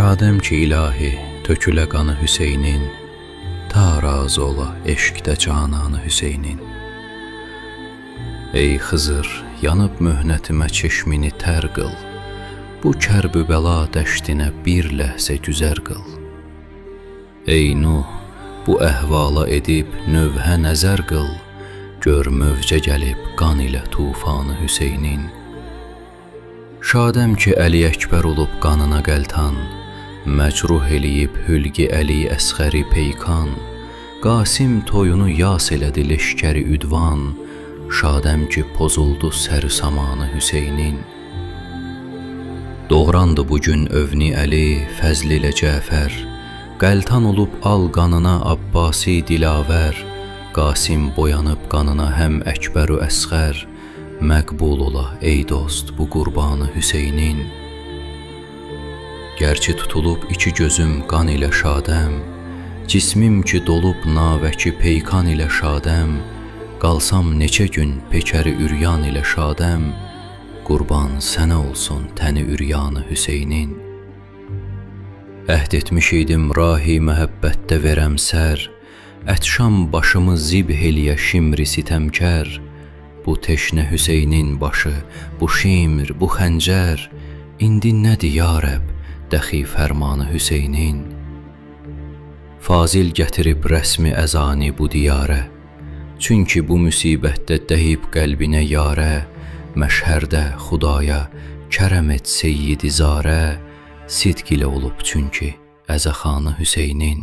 Şadəm ki ilahi tökülə qanı Hüseynin, ta razı ola eşqdə cananı Hüseynin. Ey Xızır, yanıb möhnətimə çeşmini tər qıl, bu kərb-ü bəla dəştinə bir ləhzə güzər qıl. Ey Nuh, bu əhvala edib növhə nəzər qıl, gör mövcə gəlib qan ilə tufanı Hüseynin. Şadəm ki Əli Əkbər olub qanına qəltan, məcruh eləyib hülqi Əli Əsxəri peykan, Qasim toyunu yas elədi leşkəri üdvan, şadəm ki pozuldu sər samanı Hüseynin. Doğrandı bugün övni Əli, fəzl ilə Cəfər, qəltan olub al qanına Abbasi dilavər, Qasim boyanıb qanına həm Əkbər-ü Əsxər, məqbul ola ey dost bu qurbanı Hüseynin. Gərçi tutulub iki gözüm qan ilə şadəm, cismim ki dolub navəki peykan ilə şadəm, qalsam neçə gün pekəri üryan ilə şadəm, qurban sənə olsun təni üryanı Hüseynin. Əhd etmiş idim rahi məhəbbətdə verəm sər, ətşam başımı zibh eləyə şimri sitəmkər, bu teşnə Hüseynin başı, bu şimr, bu xəncər, indi nədir ya Rəbb, dəxi fərmanı Hüseynin. Fazil gətirib rəsmi əzani bu diyarə, çünki bu müsibətdə dəyib qəlbinə yarə, məşhərdə Xudaya kərəm et seyyidi zarə, sidq ilə olub çünki əzəxanı Hüseynin.